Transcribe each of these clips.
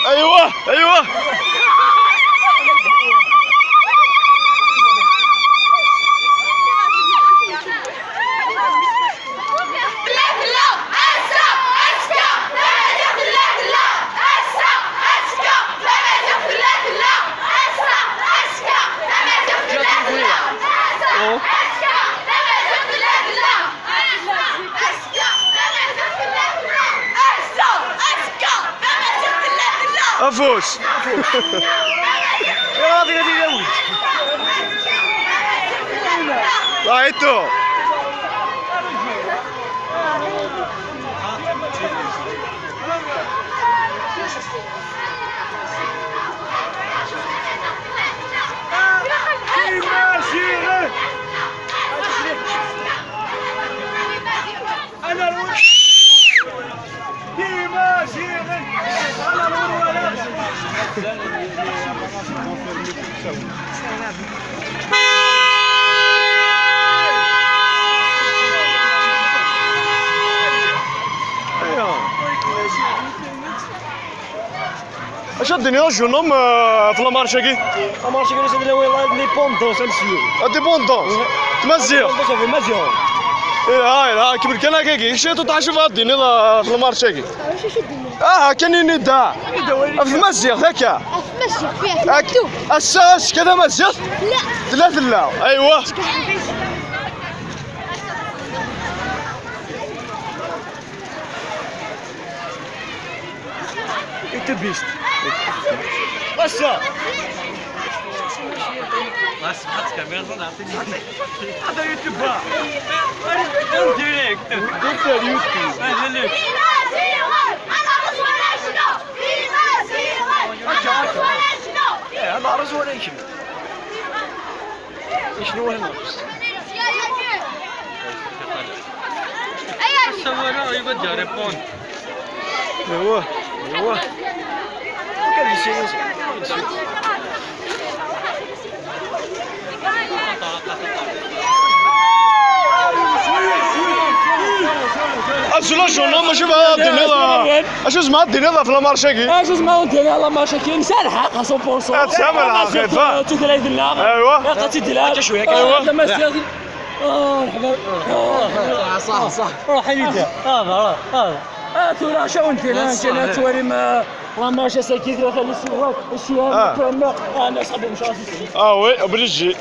ايوه ايوه افوس يا راضي هذه يا ولد رايتو اش الدنيا جونهم في لامارشاكي مارشي كانوا سيدنا والله لي بوندون سامسيو ديبوندونس تمزيغ صافي مزيان هاي كبر كان هكاكي شتو تعرف في الدنيا في لامارشاكي كاينين نداع في مزيغ هكا في مزيغ فيها مكتوب الساس كذا مزيغ لا ثلاثة لا ايوه انت بيست بسا بس حط كاميرا نعطيني هذا يوتيوب ديريكت دكتور يوتيوب اهلا هذا عرس ولا يشم شنو هنا صورنا يبغى جاربون ايوه ايوه كان يسير اسلا جونهم ماشي بها الدنيا اش اسمها الدنيا في لامارشاكي اش اسمعوا انت لا ماشي نسالحق 100% تسامح خفيفه تدري لنا ايوه قاتي دلال شويه ايوه لما سيدي الحباب صح روح يدا هذا ترى شو انت لا توري ما ماشي ساكي ثلاثه السواق الشيام كما انا صاحبي مش راسي وي بريجي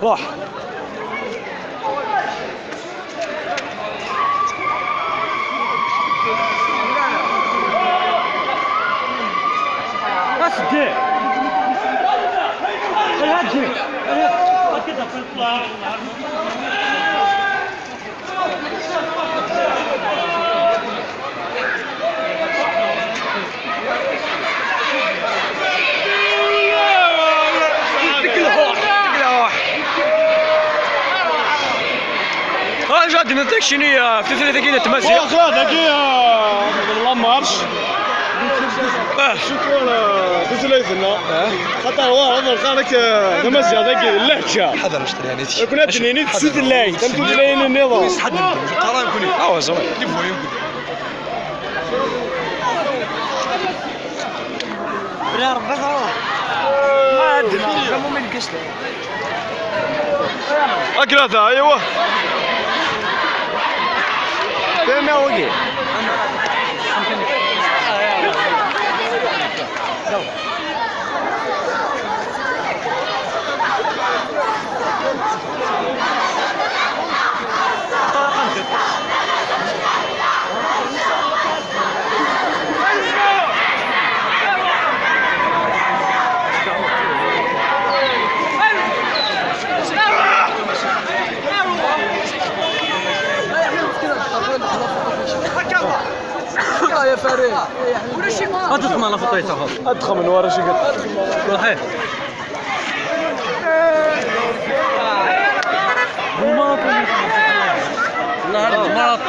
روح بس دي جاد نتاك شنو في ثلاثة كيلو تمازيغ واخا ذاكي لا مارش شكرا تسليتنا خاطر هو عمر خانك نمزيغ ذاكي اللهجه حضر اشتري يعني كنا تنيني تسود اللاين تمتو اللاين النظام حد قرا يكون زوين اللي فوق يقول يا رب ما عندنا مو من كسله اكلاتها ايوه فين وقي يا فريد هتدخل على فطيتها هذا ادخل من ورا شي قلت صحيح لا هذا مرات